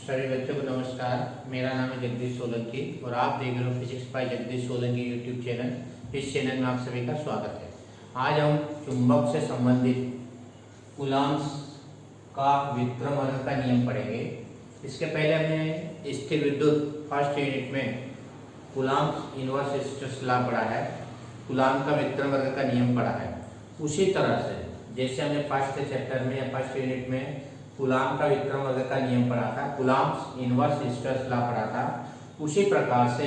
सभी बच्चों को नमस्कार। मेरा नाम है जगदीश सोलंकी और आप देख रहे हो physics bye Jagdish Solanki YouTube channel. इस चैनल में आप सभी का स्वागत है। आज हम चुंबक से संबंधित कूलॉम्स का व्युत्क्रमण का नियम पढ़ेंगे। इसके पहले हमने स्थिर विद्युत फर्स्ट यूनिट में कूलॉम्स इनवर्स हिस्टरेसिस लॉ पढ़ा है, कूलॉम का व्युत्क्रमण का नियम पढ़ा है। उसी तरह से जैसे हमने फर्स्ट चैप्टर में या फर्स्ट यूनिट में कूलॉम का व्युत्क्रमण का नियम पढ़ा था, कूलॉम्स इनवर्स हिस्टरेसिस लॉ पढ़ा था, उसी प्रकार से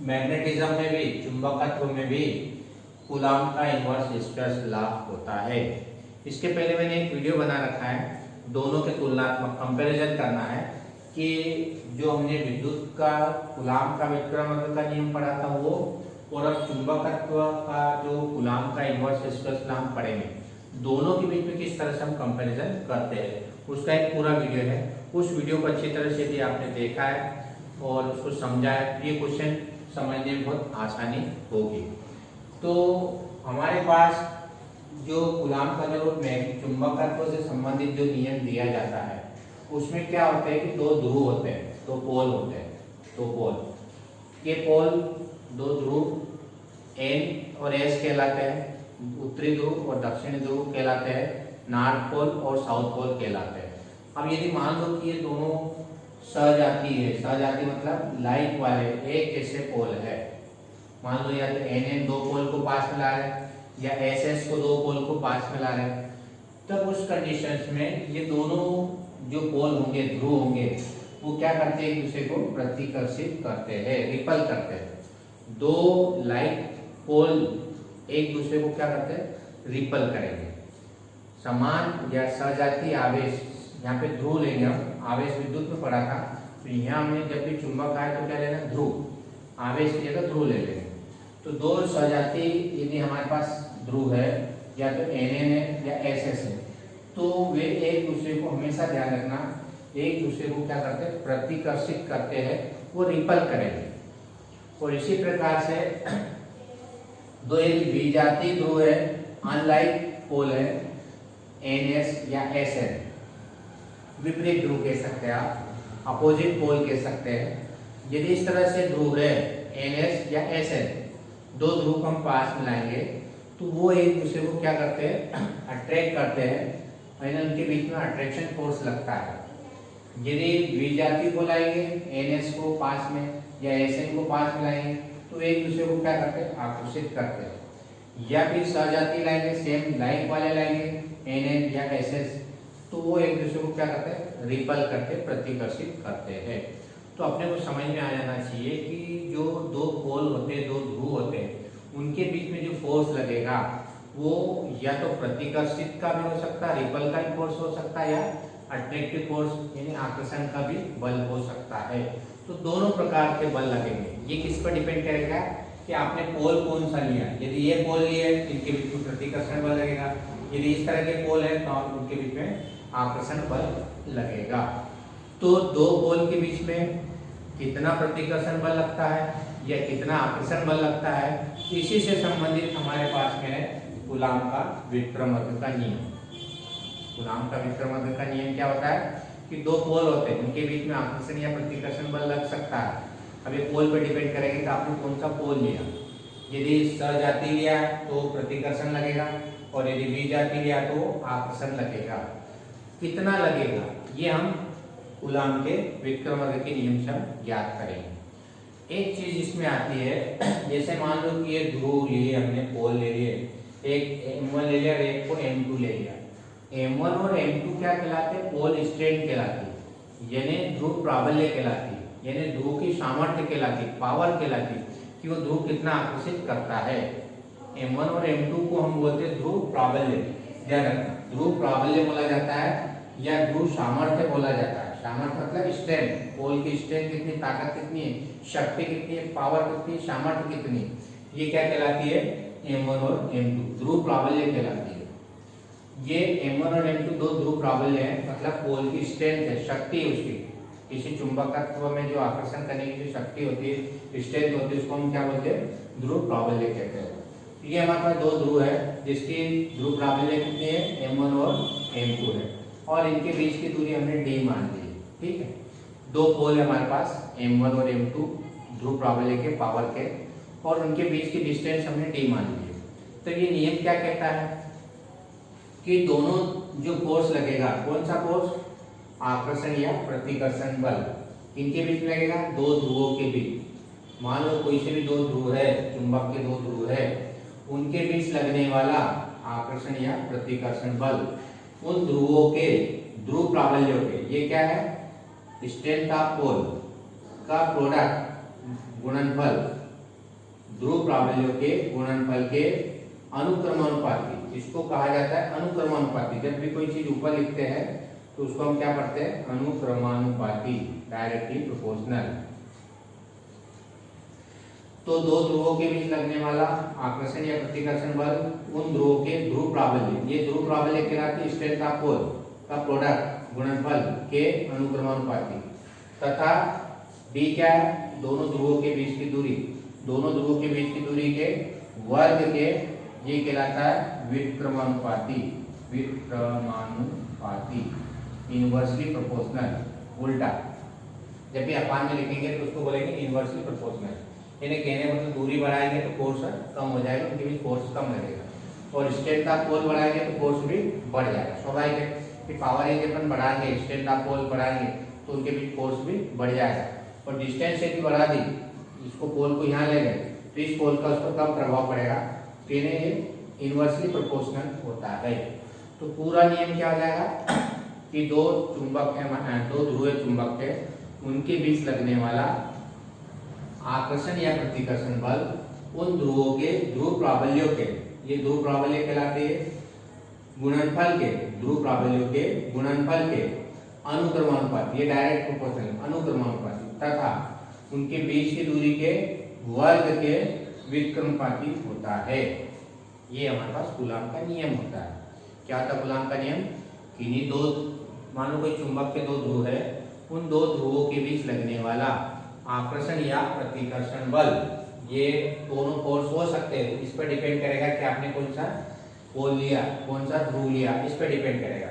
मैग्नेटिज्म में भी, चुंबकत्व में भी कूलॉम का इनवर्स हिस्टरेसिस लॉ होता है। इसके पहले मैंने एक वीडियो बना रखा है, दोनों के तुलनात्मक कंपैरिजन करना है कि जो हमने विद्युत का कूलॉम का व्युत्क्रमण का नियम पढ़ा था वो, और अब चुंबकत्व का जो कूलॉम का इनवर्स हिस्टरेसिस लॉ हम पढ़ेंगे, दोनों के बीच में किस तरह से हम कंपैरिजन करते हैं, उसका एक पूरा वीडियो है। उस वीडियो को अच्छी तरह से यदि आपने देखा है और उसको समझा है, ये क्वेश्चन समझने में बहुत आसानी होगी। तो हमारे पास जो कूलॉम का जो चुंबकत्व से संबंधित जो नियम दिया जाता है, उसमें क्या होता है कि दो ध्रुव होते हैं, दो पोल होते हैं, दो पोल। ये पोल दो ध्रुव N और S कहलाते हैं, उत्तरी ध्रुव और दक्षिणी ध्रुव कहलाते हैं, नॉर्थ पोल और साउथ पोल कहलाते हैं। अब यदि मान लो कि ये दोनों सहजाती है, सहजाती मतलब लाइक वाले एक जैसे पोल है, मान लो या तो NN दो पोल को पास मिला रहे हैं या SS को दो पोल को पास मिला रहे हैं, तब उस कंडीशंस में ये दोनों जो पोल होंगे, ध्रुव होंगे, वो क्या करते हैं, एक दूसरे को प्रतिकर्षित करते हैं, रिपल करते हैं। दो लाइक पोल एक दूसरे को क्या करते हैं, रिपल करेंगे। समान या सहजाती आवेश, यहाँ पे ध्रुव लेंगे हम, आवेश विद्युत में पढ़ा था, तो यहाँ हमने जब भी चुंबक आए तो क्या लेना, ध्रुव, आवेश की जगह ध्रुव ले लेंगे। तो दो सहजाती यदि हमारे पास ध्रुव है, या तो NN है या SS है, तो वे एक दूसरे को हमेशा ध्यान रखना, एक दूसरे को क्या करते हैं, प्रतिकर्षित करते हैं, वो रिपल करेंगे। और इसी प्रकार से दो एक विजातीय ध्रुव है, अनलाइक पोल है, NS या SN, विपरीत ध्रुव कह सकते हैं आप, अपोजिट पोल कह सकते हैं। यदि इस तरह से ध्रुव है NS या SN, दो ध्रुव हम पास मिलाएंगे तो वो एक दूसरे को क्या करते हैं, अट्रैक्ट करते हैं, और उनके बीच में अट्रैक्शन फोर्स लगता है। यदि विजातीय को लाएंगे NS को पास में या SN को पास मिलाएंगे तो एक दूसरे को क्या करते हैं, आकर्षित करते हैं। या फिर सहजाती लाएंगे, सेम लाइक वाले लाएंगे NN या SS, तो वो एक दूसरे को क्या करते हैं, रिपल करते, प्रतिकर्षित करते हैं। तो अपने को समझ में आ जाना चाहिए कि जो दो पोल होते हैं, दो ध्रुव होते हैं, उनके बीच में जो फोर्स लगेगा वो या तो प्रतिकर्षित का भी हो सकता है, रिपल का भी फोर्स हो सकता है, या अट्रैक्टिव फोर्स यानी आकर्षण का भी बल हो सकता है। तो दोनों प्रकार के बल लगेंगे। ये किस पर डिपेंड करेगा कि आपने पोल कौन सा लिया। यदि ये पोल लिए इनके बीच में प्रतिकर्षण बल लगेगा, यदि इस तरह के पोल है तो उनके बीच में आकर्षण बल लगेगा। तो दो पोल के बीच में कितना प्रतिकर्षण बल लगता है या कितना आकर्षण बल लगता है, इसी से संबंधित हमारे पास में है कूलॉम का व्युत्क्रमण का नियम। कूलॉम का व्युत्क्रमण का नियम क्या होता है कि दो पोल होते हैं, उनके बीच में आकर्षण या प्रतिकर्षण बल लग सकता है। अब ये पोल पर डिपेंड करेगी कि आपने कौन सा पोल लिया। यदि सहजाती लिया तो प्रतिकर्षण लगेगा, और यदि विजातीय लिया तो आकर्षण लगेगा। कितना लगेगा ये हम कूलॉम के व्युत्क्रमण के नियम से हम ज्ञात करेंगे। एक चीज इसमें आती है, जैसे मान लो कि ये ध्रुव लिए हमने, पोल ले लिए, एक M1 ले लिया और एक को M2 ले लिया। M1 और M2 क्या कहलाते हैं, पोल स्ट्रेंथ कहलाती है, यानी ध्रुव प्राबल्य कहलाती है, यानी ध्रुव की सामर्थ्य कहलाती है, पावर कहलाती है कि वो ध्रुव कितना आकर्षित करता है। M1 और M2 को हम बोलते हैं ध्रुव प्राबल्य। ध्यान रखना, ध्रुव प्राबल्य बोला जाता है या ध्रुव सामर्थ्य बोला जाता है। सामर्थ्य मतलब स्ट्रेंथ, पोल की स्ट्रेंथ कितनी, ताकत कितनी है, शक्ति कितनी है, पावर कितनी, सामर्थ्य कितनी, ये क्या कहलाती है, M1 और M2 ध्रुव प्राबल्य कहलाती है। ये M1 और M2 दो ध्रुव प्राबल्य है, मतलब पोल की स्ट्रेंथ है, शक्ति है उसकी। किसी चुंबकत्व में जो आकर्षण करने की जो शक्ति होती है, स्ट्रेंथ होती है, उसको हम क्या बोलते हैं, ध्रुव प्राबल्य कहते हैं। ये हमारे पास दो ध्रुव है जिसकी ध्रुव प्राबल्य कितनी है, M1 और M2 है, और इनके बीच की दूरी हमने d मान ली, ठीक है। दो पोल है हमारे पास M1 और M2 ध्रुव प्राबल्य के पावर के, और उनके बीच की डिस्टेंस हमने d मान ली है। तो ये नियम क्या कहता है कि दोनों जो फोर्स लगेगा, कौन सा फोर्स, आकर्षण या प्रतिकर्षण बल, इनके बीच में लगेगा, दो ध्रुवों के बीच। मान लो कोई से भी दो ध्रुव है, चुंबक के दो ध्रुव है, उनके बीच लगने वाला आकर्षण या प्रतिकर्षण बल उन ध्रुवों के ध्रुव प्राबल्यों के, ये क्या है, स्ट्रेंथ ऑफ पोल का प्रोडक्ट गुणनफल, ध्रुव प्राबल्यों के गुणनफल के अनुक्रमानुपाती, इसको कहा जाता है अनुक्रमानुपाती। जब भी कोई चीज ऊपर लिखते हैं तो उसको हम क्या पढ़ते हैं, अनुक्रमानुपाती, डायरेक्टली प्रोपोर्शनल। तो दो ध्रुवों के बीच लगने वाला आकर्षण या प्रतिकर्षण बल उन ध्रुवों के ध्रुव प्राबल्य, ये ध्रुव प्राबल्य कहलाती है स्ट्रेंथ ऑफ पोल का प्रोडक्ट गुणनफल के अनुक्रमानुपाती, तथा d क्या है, दोनों ध्रुवों के बीच की दूरी, दोनों ध्रुवों के बीच की दूरी के वर्ग के, ये कहलाता है व्युत्क्रमानुपाती, व्युत्क्रमानुपाती, इनवर्सली प्रोपोर्शनल। उल्टा जब भी अपान में लिखेंगे तो उसको बोलेंगे इनवर्सली प्रोपोर्शनल, यानी कहने मतलब दूरी बढ़ाएंगे तो फोर्स कम हो जाएगा, उनके बीच फोर्स कम लगेगा, और स्ट्रेंथ ऑफ पोल बढ़ाएंगे तो फोर्स भी बढ़ जाएगा। स्वाभाविक है कि पावर एज अपन बढ़ाएंगे, स्ट्रेंथ ऑफ पोल बढ़ाएंगे तो उनके बीच फोर्स भी बढ़ जाएगा, और डिस्टेंस यदि बढ़ा दी, इसको पोल को यहाँ ले गए तो इस पोल का उस पर कम प्रभाव पड़ेगा, तो ये इनवर्सली प्रोपोर्शनल होता है। तो पूरा नियम क्या हो जाएगा कि दो चुंबक है, दो ध्रुवीय चुंबक है, उनके बीच लगने वाला आकर्षण या प्रतिकर्षण बल उन ध्रुवों के ध्रुव प्राबल्यों के, ये ध्रुव प्राबल्य कहलाते हैं, गुणनफल के, ध्रुव प्राबल्यों के गुणनफल के अनुक्रमानुपाती, ये डायरेक्ट प्रोपोर्शनल अनुक्रमानुपाती, तथा उनके बीच की दूरी के वर्ग के व्युत्क्रमानुपाती होता है। ये हमारे पास कूलॉम का नियम होता है। क्या था कूलॉम का नियम, कि दो, मान लो कोई चुंबक के दो ध्रुव है, उन दो ध्रुवों के बीच लगने वाला आकर्षण या प्रतिकर्षण बल, ये दोनों फोर्स हो सकते हैं, इस पर डिपेंड करेगा कि आपने कौन सा पोल लिया, कौन सा ध्रुव लिया, इस पर डिपेंड करेगा।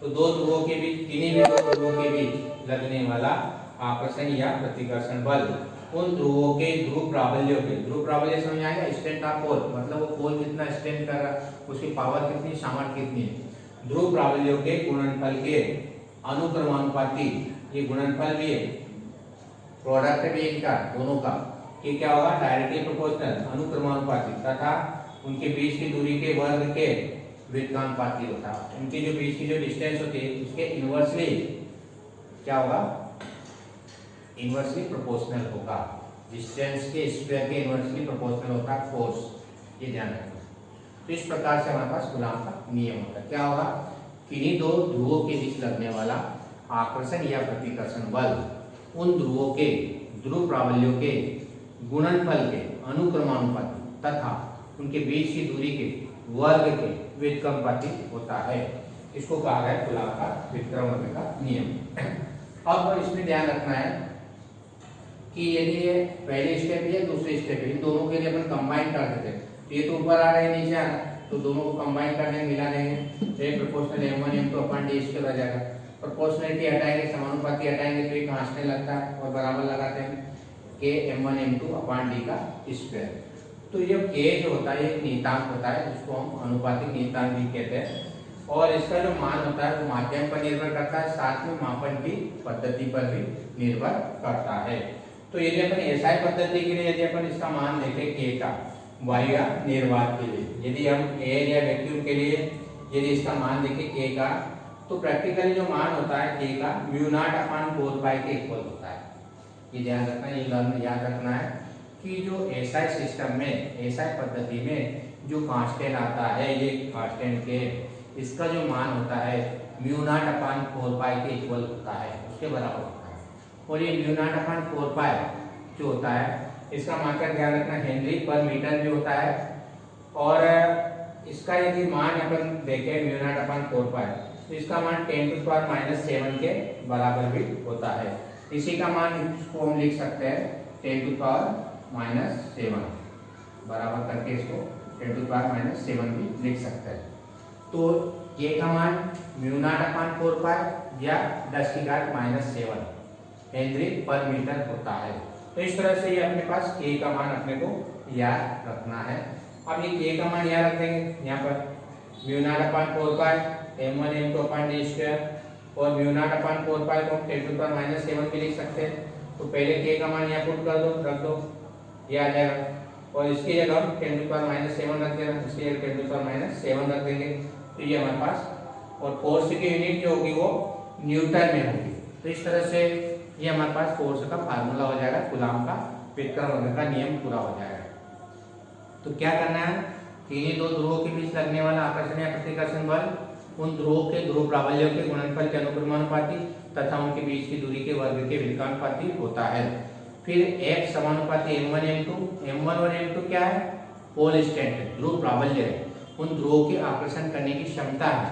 तो दो ध्रुवों के बीच, किन्हीं भी दो ध्रुवों के बीच लगने वाला आकर्षण या प्रतिकर्षण बल उन ध्रुवों के ध्रुव प्राबल्यों के, ध्रुव प्राबल्य समझ आएगा, स्ट्रेंथ ऑफ पोल, मतलब वो पोल कितना स्ट्रेंथ कर रहा है, उसकी पावर कितनी, सामर्थ्य कितनी है, ध्रुव प्राबल्यों के गुणनफल के अनुक्रमानुपाती, ये गुणनफल भी है, प्रोडक्ट भी इनका दोनों का, ये क्या होगा, डायरेक्टली प्रोपोर्शनल अनुक्रमानुपाती, तथा उनके बीच की दूरी के वर्ग के व्युत्क्रमानुपाती होता है। उनके जो बीच की जो डिस्टेंस होती है उसके इनवर्सली क्या होगा, इनवर्सली प्रोपोर्शनल होगा, डिस्टेंस के स्क्वायर के इनवर्सली प्रोपोर्शनल होता है फोर्स, ये ध्यान रखना। तो इस प्रकार से हमारे पास कूलॉम का नियम होता है। क्या होगा, किन्हीं दो ध्रुवों के बीच लगने वाला आकर्षण या प्रतिकर्षण बल उन ध्रुवों के ध्रुव प्राबल्यों के गुणनफल के अनुक्रमानुपाती तथा उनके बीच की दूरी के वर्ग के व्युत्क्रमानुपाती होता है। इसको कहा गया कूलॉम का व्युत्क्रमानुपाती का नियम। अब इसमें ध्यान रखना है कि यदि ये पहले स्टेप है दूसरे स्टेप है, इन दोनों के लिए अपन कंबाइन कर देते हैं, तो ये तो ऊपर आ रहा है नीचे आ रहा है, तो दोनों को कंबाइन कर देंगे, मिला देंगे, तो ये प्रोपोर्शनल M1 M2 अपन d स्क्वायर आ जाएगा। प्रोपोर्शनलिटी हटाएंगे, समानुपाती हटाएंगे तो ये कांस्टेंट लगता है, और बराबर लगाते हैं के M1 M2 अपॉन d का स्क्वायर। तो ये k जो होता है एक नियतांक होता है, जिसको हम अनुपातिक नियतांक भी कहते हैं, और इसका जो मान होता है वो माध्यम पर निर्भर करता है, साथ में मापन की पद्धति पर भी निर्भर करता है। तो यदि अपन एसआई पद्धति के लिए यदि अपन इसका मान देखें k का, वायु या निर्वात के लिए, यदि हम एयर या वैक्यूम के लिए यदि इसका मान देखें k का, तो प्रैक्टिकली जो मान होता है k का μ0/4π के इक्वल होता है। ये ध्यान रखना है, ये लर्न याद रखना है कि जो एसआई सिस्टम में, एसआई पद्धति में जो कांस्टेंट आता है, ये कांस्टेंट के, इसका जो मान होता है μ0/4π के इक्वल होता है, उसके बराबर होता है। और ये μ0/4π जो होता है, इसका मात्रक ध्यान रखना हेनरी पर मीटर भी होता है, और इसका यदि मान अपन देखें μ0/4π, तो इसका मान 10⁻⁻7 के बराबर भी होता है। इसी का मान इसको हम लिख सकते हैं 10⁻⁻7 बराबर करके, इसको 10⁻⁻7 भी लिख सकते हैं। तो k का मान μ0/4π या 10⁻⁻7 हेनरी पर मीटर होता है। तो इस तरह से ये अपने पास K का मान अपने को याद रखना है। अब ये K का मान याद रख देंगे यहाँ पर म्यू नॉट अपॉन 4 पाई m1 m2 upon d square और म्यू नॉट अपॉन 4 पाई को 10⁻⁷ भी लिख सकते हैं। तो पहले K का मान यहाँ पुट कर दो, रख दो, ये आ जाएगा और इसकी जगह हम 10⁻⁷ रख देना, इसकी जगह 10⁻⁷ रख देंगे। तो ये हमारे पास और फोर्स की यूनिट जो होगी वो न्यूटन में होगी। तो इस तरह से ये हमारे पास फोर्स का फार्मूला हो जाएगा, कूलॉम का व्युत्क्रमण का नियम पूरा हो जाएगा। तो क्या करना है, किन्हीं दो ध्रुवों के बीच लगने वाला आकर्षण या प्रतिकर्षण बल उन ध्रुवों के ध्रुव प्राबल्यों के गुणनफल के अनुक्रमानुपाती तथा उनके बीच की दूरी के वर्ग के विकर्णानुपाती होता है। फिर F समानुपाती m1 m2, m1 और m2 क्या है, पोल स्टेट ध्रुव प्राबल्य है, उन ध्रुवों के आकर्षण करने की क्षमता है,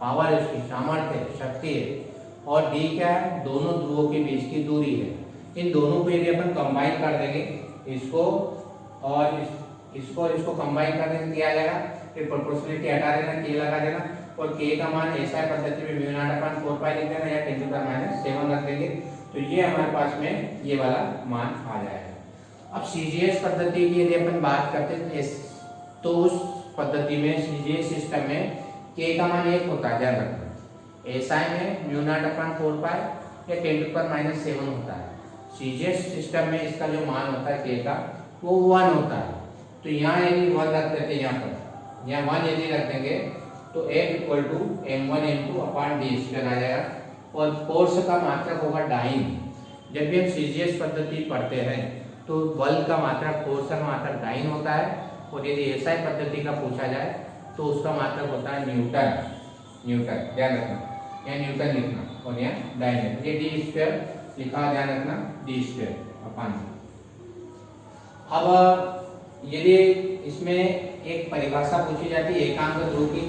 पावर है, उसकी सामर्थ्य शक्ति है। और D क्या है, दोनों ध्रुवों के बीच की दूरी है। इन दोनों को यदि अपन कंबाइन कर देंगे, इसको और इसको कंबाइन कर देंगे क्या आ जाएगा, फिर प्रोपोर्शनलिटी हटा देना, K लगा देना और K का मान ऐसा पद्धति में म्यू नॉट अपॉन 4 पाई लिख देना या 10⁻⁷ रख देंगे। तो ये हमारे पास में ये वाला मान आ जाएगा। अब CGS पद्धति की यदि अपन बात करते हैं तो उस पद्धति में CGS सिस्टम में K का मान 1 होता है, ध्यान रखना। SI में म्यू नॉट अपॉन 4 पाई या 10⁻⁷ होता है। CGS सिस्टम में इसका जो मान होता है K का वो 1 होता है। तो यहाँ यदि 1 रख देते हैं, यहाँ पर यहाँ 1 यदि रख देंगे तो F = m1 m2 upon d square आ जाएगा और फोर्स का मात्रक होगा डाइन। जब भी हम CGS पद्धति पढ़ते हैं तो बल का मात्रक, फोर्स का मात्रक डाइन होता है और यदि SI पद्धति का पूछा जाए तो उसका मात्रक होता है न्यूटन। न्यूटन ध्यान रखना, यहाँ न्यूटन लिखना और यहाँ डाइन, ये d स्क्वायर लिखा, ध्यान रखना d स्क्वायर अपॉन। अब यदि इसमें एक परिभाषा पूछी जाती है एकांक ध्रुव की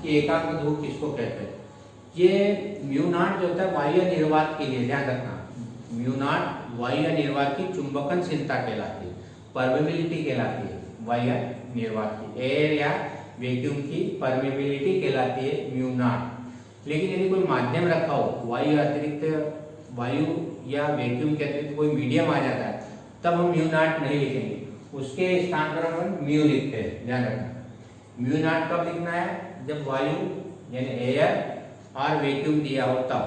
कि एकांक ध्रुव किसको कहते हैं, ये म्यू नॉट जो होता है वायु निर्वात के लिए, ध्यान रखना म्यू नॉट वायु निर्वात की चुंबकनशीलता कहलाती है, परमेबिलिटी कहलाती है वायु निर्वात की, एयर या वैक्यूम की परमेबिलिटी कहलाती है म्यू नॉट। लेकिन यदि कोई माध्यम रखा हो, वायु अतिरिक्त वायु या वैक्यूम के अतिरिक्त कोई मीडियम आ जाता है, तब हम म्यू नॉट नहीं लिखेंगे, उसके स्थान पर हम म्यू लिखते हैं, ध्यान रखना। म्यू नॉट कब लिखना है, जब वायु यानी एयर और वैक्यूम दिया हो तब,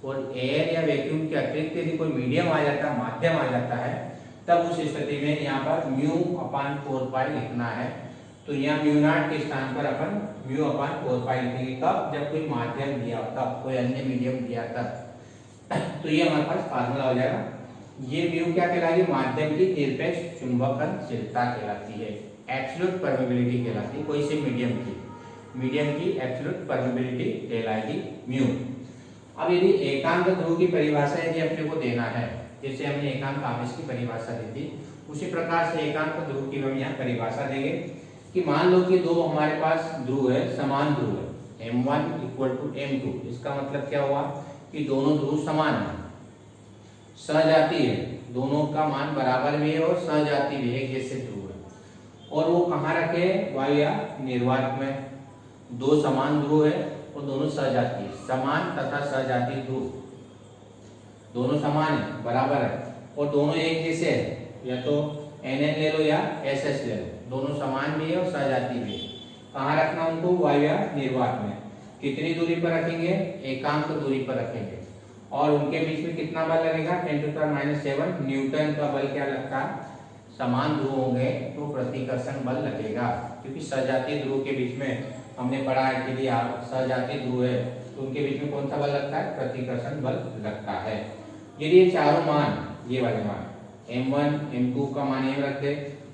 और एयर या वैक्यूम के अतिरिक्त यदि कोई मीडियम आ जाता है, माध्यम आ जाता है, तब उस स्थिति में यहाँ पर म्यू अपॉन 4 पाई लिखना है। तो यहाँ म्यू नॉट के स्थान पर अपन म्यू अपॉन 4 पाई लिखेंगे, कब, जब कोई माध्यम दिया हो तब, कोई अन्य मीडियम दिया तब। तो ये हमारे पास फार्मूला हो जाएगा। ये म्यू क्या कहलाएगी, माध्यम की निरपेक्ष चुंबकनशीलता कहलाती है, एब्सोल्यूट परमेबिलिटी कहलाती है, कोई से मीडियम की एब्सोल्यूट परमेबिलिटी कहलाएगी म्यू। अब यदि एकांक ध्रुव की परिभाषा यदि अपने को देना है, जैसे हमने एकांक आवेश की परिभाषा दी थी, उसी प्रकार से एकांक ध्रुव की हम यहाँ परिभाषा देंगे कि मान लो कि दो हमारे पास ध्रुव है, समान ध्रुव है, m1 = m2। इसका मतलब क्या हुआ कि दोनों ध्रुव समान है, सजाती है, दोनों का मान बराबर भी है और सजाती भी है, एक जैसे ध्रुव है। और वो कहाँ रखे, वायु या निर्वात में। दो समान ध्रुव है और दोनों सजाती है, समान तथा सजाती ध्रुव दोनों समान है, बराबर है और दोनों एक जैसे है, या तो NN ले लो या SS ले लो, दोनों समान भी है और सजाती भी है। कहाँ रखना उनको, वायु या निर्वात में। कितनी दूरी पर रखेंगे, एकांक दूरी पर रखेंगे और उनके बीच में कितना बल लगेगा, 10⁻⁷ न्यूटन का बल क्या लगता है। समान ध्रुव होंगे तो प्रतिकर्षण बल लगेगा, क्योंकि सजातीय ध्रुव के बीच में हमने पढ़ा है कि यदि सजातीय ध्रुव है तो उनके बीच में कौन सा बल लगता है, प्रतिकर्षण बल लगता है। यदि ये चारों मान, ये वाले मान m1 m2 का मान m रखते,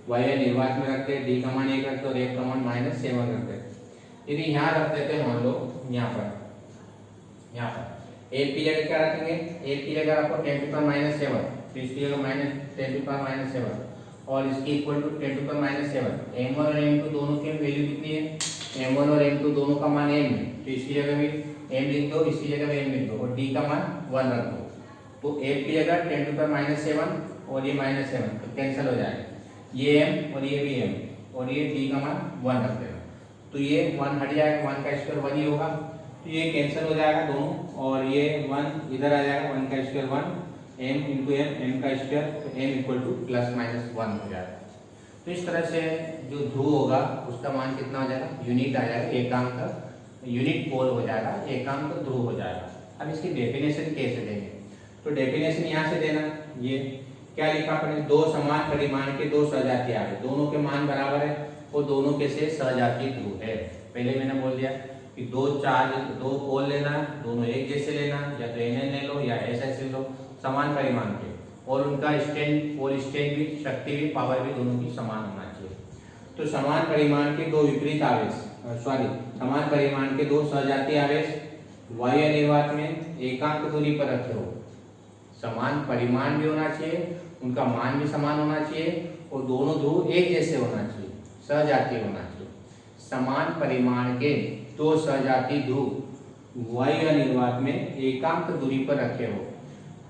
वायु निर्वात में रखते, d का मान 1 रखते और f का मान -7 रखते। यदि यहाँ रख देते, मान लो यहाँ पर एक की जगह क्या रखेंगे, एक की जगह आपको 10⁻⁷, तो इसकी जगह -10⁻⁷ और इसकी इक्वल टू 10⁻⁷। m1 और m2 दोनों की वैल्यू कितनी है, m1 और m2 दोनों का मान m है, तो इसकी जगह भी m लिख दो, इसकी जगह भी m लिख दो और d का मान 1 रख दो। तो f की जगह 10⁻⁷ और ये -7 तो कैंसिल हो जाएगा, ये m और ये भी m और ये d का मान 1 रख देगा, तो ये 1 हट जाएगा, 1 का स्क्वायर 1 ही होगा, तो ये कैंसिल हो जाएगा दोनों और ये 1 इधर आ जाएगा, 1 का स्क्वायर 1 m इंटू एम का स्क्वायर, तो m इक्वल टू ±1 हो जाएगा। तो इस तरह से जो ध्रुव होगा उसका मान कितना हो जाएगा, यूनिट आ जाएगा, एकांक यूनिट पोल हो जाएगा, एकांक ध्रुव हो जाएगा। अब इसकी डेफिनेशन कैसे देंगे, तो डेफिनेशन यहाँ से देना, ये क्या लिखा अपने, दो समान परिमाण के दो सजातीय आवेश, दोनों के मान बराबर है और दोनों के से सजातीय ध्रुव है। पहले मैंने बोल दिया कि दो पोल लेना, दोनों एक जैसे लेना, या तो NN ले लो या SS ले लो, समान परिमाण के, और उनका स्ट्रेंथ, पोल स्ट्रेंथ भी, शक्ति भी, पावर भी दोनों की समान होना चाहिए। तो समान परिमाण के दो विपरीत आवेश, समान परिमाण के दो सजातीय आवेश वायु निर्वात में एकांक दूरी पर रखे हो, समान परिमाण भी होना चाहिए, उनका मान भी समान होना चाहिए और दोनों ध्रुव एक जैसे होना चाहिए, सजातीय होना चाहिए। समान परिमाण के दो सजातीय ध्रुव वायु निर्वात में एकांक दूरी पर रखे हो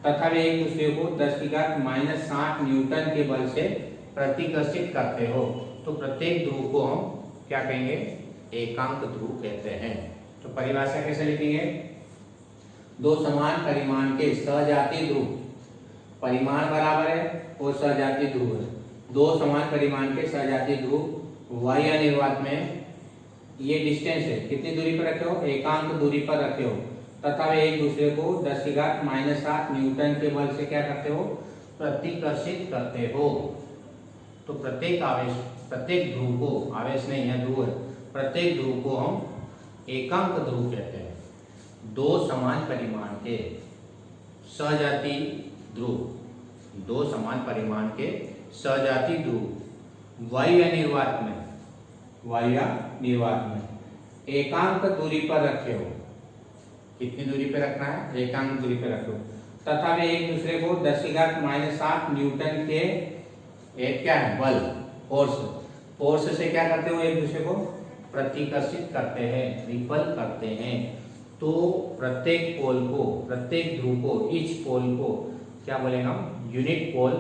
तथा वे एक दूसरे को 10⁻⁻60 न्यूटन के बल से प्रतिकर्षित करते हो, तो प्रत्येक ध्रुव को हम क्या कहेंगे, एकांक ध्रुव कहते हैं। तो परिभाषा कैसे लिखेंगे, दो समान परिमाण के सजातीय ध्रुव, परिमाण बराबर है और सजातीय ध्रुव है, दो समान परिमाण के सजातीय ध्रुव वायु निर्वात में, ये डिस्टेंस है, कितनी दूरी पर रखे हो, एकांक दूरी पर रखे हो तथा वे एक दूसरे को 10⁻⁻60 न्यूटन के बल से क्या करते हो, प्रतिकर्षित करते हो। तो प्रत्येक आवेश, प्रत्येक ध्रुव को, आवेश नहीं है ध्रुव है, प्रत्येक ध्रुव को हम एकांक ध्रुव कहते हैं। दो समान परिमाण के सजातीय ध्रुव, दो समान परिमाण के सजातीय ध्रुव वायु निर्वात में, वायु निर्वात में एकांक दूरी पर रखे हो, कितनी दूरी पर रखना है, एकांक दूरी पर रखो तथा वे एक दूसरे को 10⁻⁻60 न्यूटन के एक क्या है, बल, फोर्स से क्या करते हो, एक दूसरे को प्रतिकर्षित करते हैं, रिपल करते हैं। तो प्रत्येक पोल को, प्रत्येक ध्रुव को, ईच पोल को क्या बोलेंगे हम, यूनिट पोल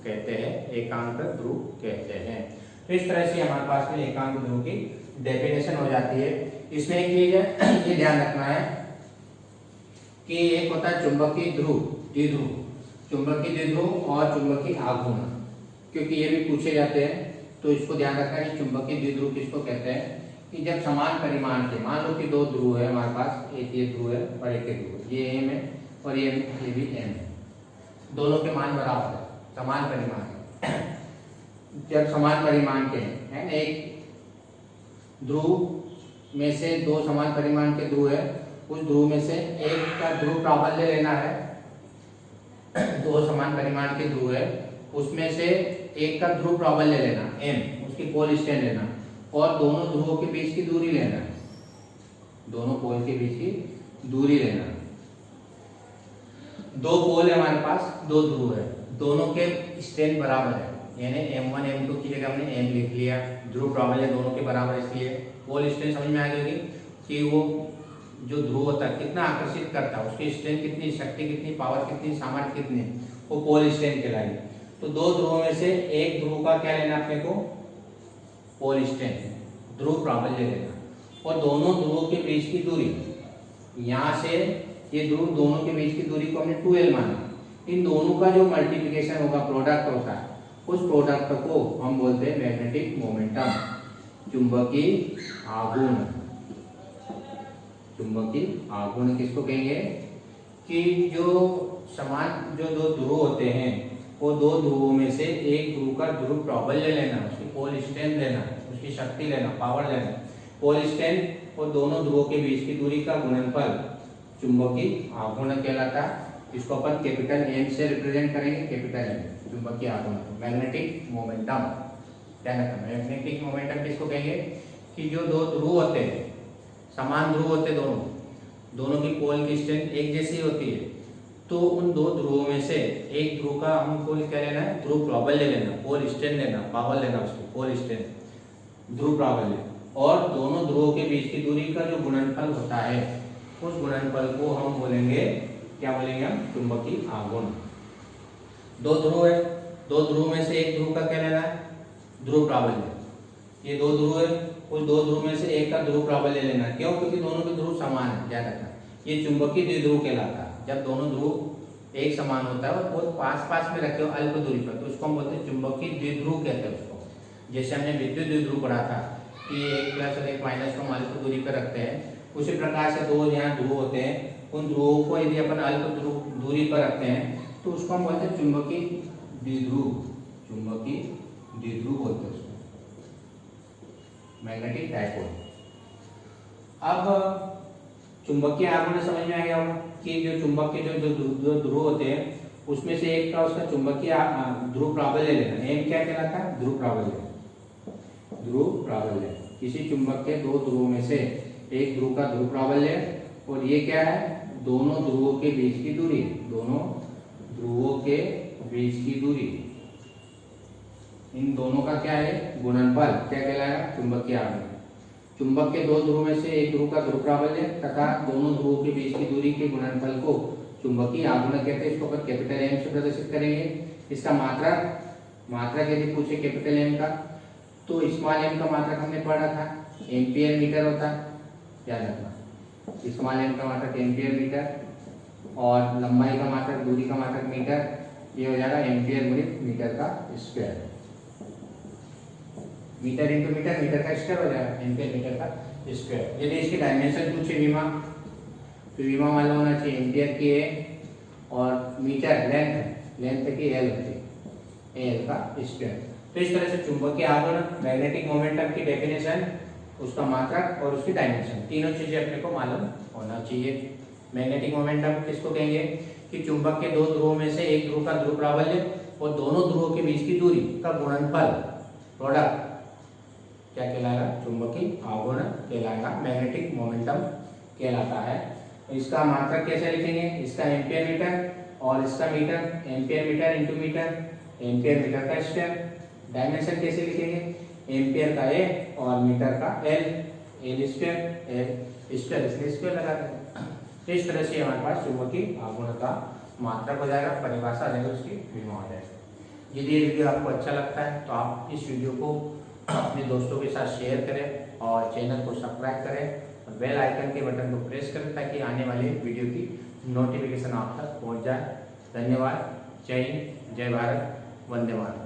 कहते हैं, एकांक ध्रुव कहते हैं। तो इस तरह से हमारे पास में एकांक ध्रुव की डेफिनेशन हो जाती है। इसमें एक चीज है, ये ध्यान रखना है कि एक होता है चुंबकीय ध्रुव, द्विध्रुव, चुंबकीय द्विध्रुव और चुंबकीय आघूर्ण, क्योंकि ये भी पूछे जाते हैं। तो इसको ध्यान रखना है, चुंबकीय द्विध्रुव किसको कहते हैं, कि जब समान परिमाण के, मान लो कि दो ध्रुव है हमारे पास, एक ये ध्रुव है और एक ये ध्रुव, ये M है और ये भी M है, दोनों के मान बराबर है, समान परिमाण है। जब समान परिमाण के हैं, एक ध्रुव में से दो समान परिमाण के ध्रुव है, उस ध्रुव में से एक का ध्रुव प्राबल्य लेना है, दो समान परिमाण के ध्रुव है, उसमें से एक का ध्रुव प्राबल्य लेना M, उसकी पोल स्ट्रेंथ लेना और दोनों ध्रुवों के बीच की दूरी लेना, दोनों पोल के बीच की दूरी लेना। दो पोल है हमारे पास, दो ध्रुव है, दोनों के स्ट्रेंथ बराबर है, यानी M1 M2 की जगह हमने M लिख लिया, ध्रुव प्राबल्य दोनों के बराबर, इसलिए पोल स्ट्रेंथ समझ में आ जाएगी कि वो जो ध्रुव होता है कितना आकर्षित करता है, उसकी स्ट्रेंथ कितनी, शक्ति कितनी, पावर कितनी, सामर्थ्य कितनी, वो पोल स्ट्रेंथ कहलाएगी। तो दो ध्रुवों में से एक ध्रुव का क्या लेना अपने को, पोल स्ट्रेंथ, ध्रुव प्राबल्य लेना और दोनों ध्रुवों के बीच की दूरी, यहाँ से ये ध्रुव दोनों के बीच की दूरी को हमने 2L माना, इन दोनों का जो मल्टीप्लिकेशन होगा, प्रोडक्ट होता है, उस प्रोडक्ट को हम बोलते हैं मैग्नेटिक मोमेंटम, चुंबकीय आघूर्ण। चुंबकीय आघूर्ण किसको कहेंगे, कि जो समान जो दो ध्रुव होते हैं, वो दो ध्रुवों में से एक ध्रुव का ध्रुव प्राबल्य लेना, उसकी पोल स्ट्रेंथ लेना, उसकी शक्ति लेना, पावर लेना, पोल स्ट्रेंथ और दोनों ध्रुवों के बीच की दूरी का गुणनफल चुंबकीय आघूर्ण कहलाता है। इसको अपन कैपिटल M से रिप्रेजेंट करेंगे, कैपिटल M, चुंबकीय आघूर्ण, मैग्नेटिक मोमेंटम। ध्यान रखना, मैग्नेटिक मोमेंटम किसको कहेंगे, कि जो दो ध्रुव होते हैं, समान ध्रुव होते हैं, दोनों की पोल की स्ट्रेंथ एक जैसी होती है, तो उन दो ध्रुवों में से एक ध्रुव का हमको क्या लेना है, ध्रुव प्राबल्य लेना, पोल स्ट्रेंथ लेना, पावर लेना, उसकी पोल स्ट्रेंथ, ध्रुव प्राबल्य, और दोनों ध्रुवों के बीच की दूरी का जो गुणनफल होता है, उस गुणनफल को हम बोलेंगे, क्या बोलेंगे हम, चुंबकीय आघूर्ण। दो ध्रुव है, दो ध्रुव में से एक ध्रुव का क्या लेना है, ध्रुव प्राबल्य। ये दो ध्रुव है, उस दो ध्रुव में से एक का ध्रुव प्राबल्य लेना है, क्यों, क्योंकि दोनों के ध्रुव समान है, ध्यान रखना। ये चुंबकीय द्विध्रुव कहलाता है, जब दोनों ध्रुव एक समान होता है और बहुत पास पास में रखे हो अल्प दूरी पर, तो उसको हम बोलते हैं चुंबकीय द्विध्रुव कहते हैं उसको। जैसे हमने विद्युत द्विध्रुव पढ़ा था कि एक प्लस और एक माइनस को हम अल्प दूरी पर रखते हैं, उसी प्रकार से दो यहाँ ध्रुव होते हैं, उन ध्रुवों को यदि अपन अल्प दूरी पर रखते हैं तो उसको हम बोलते हैं चुंबकीय द्विध्रुव। चुंबकीय द्विध्रुव बोलते हैं उसको, मैग्नेटिक डायपोल। अब चुंबकीय आघूर्ण समझ में आ गया होगा कि जो चुंबक के जो ध्रुव होते हैं उसमें से एक का उसका चुंबकीय ध्रुव प्राबल्य लेना। एम क्या कहलाता है? ध्रुव प्राबल्य। ध्रुव प्राबल्य, किसी चुंबक के दो ध्रुवों में से एक ध्रुव का ध्रुव प्राबल्य, और ये क्या है? दोनों ध्रुवों के बीच की दूरी। दोनों ध्रुवों के बीच की दूरी, इन दोनों का क्या है? गुणनफल क्या कहलाएगा? चुंबकीय आघूर्ण। चुंबक के दो ध्रुव में से एक ध्रुव का ध्रुव प्राबल्य तथा दोनों ध्रुवों के बीच की दूरी के गुणनफल को चुंबकीय आघूर्ण कहते हैं। इसको अपन कैपिटल एम से प्रदर्शित करेंगे। इसका मात्रक यदि पूछे कैपिटल एम का, तो स्मॉल एम का मात्रक हमने पढ़ा था एम्पियर मीटर होता है, याद रखना। स्मॉल एम का मात्रक एम्पियर मीटर और लंबाई का मात्रक, दूरी का मात्रक मीटर, ये हो जाएगा एम्पियर गुणित मीटर का square. Metre into metre, metre का स्क्वायर हो जाएगा एम्पियर मीटर का स्क्वायर। यदि इसकी डायमेंशन पूछे विमा, तो विमा मालूम होना चाहिए एम्पियर की है और मीटर लेंथ की एल होती है, एल का स्क्वायर। तो इस तरह से चुंबकीय आघूर्ण, मैग्नेटिक मोमेंटम की डेफिनेशन, उसका मात्रक और उसकी डायमेंशन, तीनों चीजें अपने को मालूम होना चाहिए। मैग्नेटिक मोमेंटम किसको कहेंगे? कि चुंबक के दो ध्रुवों में से एक ध्रुव का ध्रुव प्राबल्य और दोनों ध्रुवों के बीच की दूरी का गुणनफल, प्रोडक्ट, क्या कहलाएगा? चुंबकीय आघूर्ण कहलाएगा, मैग्नेटिक मोमेंटम कहलाता है। इसका मात्रक कैसे लिखेंगे? इसका एम्पियर मीटर और इसका metre, ampere metre into metre, ampere metre का स्क्वायर। डायमेंशन कैसे लिखेंगे? एम्पियर का ए और मीटर का एल, एल स्क्वायर, इसलिए स्क्वायर लगा देंगे। इस तरह से हमारे पास चुंबकीय आघूर्ण का मात्रक हो जाएगा, परिभाषा आ जाएगी, उसकी विमा हो जाएगा। यदि ये वीडियो आपको अच्छा लगता है तो आप इस वीडियो को अपने दोस्तों के साथ शेयर करें और चैनल को सब्सक्राइब करें और बेल आइकन के बटन को प्रेस करें ताकि आने वाली वीडियो की नोटिफिकेशन आप तक पहुंच जाए। धन्यवाद। जय हिंद, जय भारत, वंदे मातरम।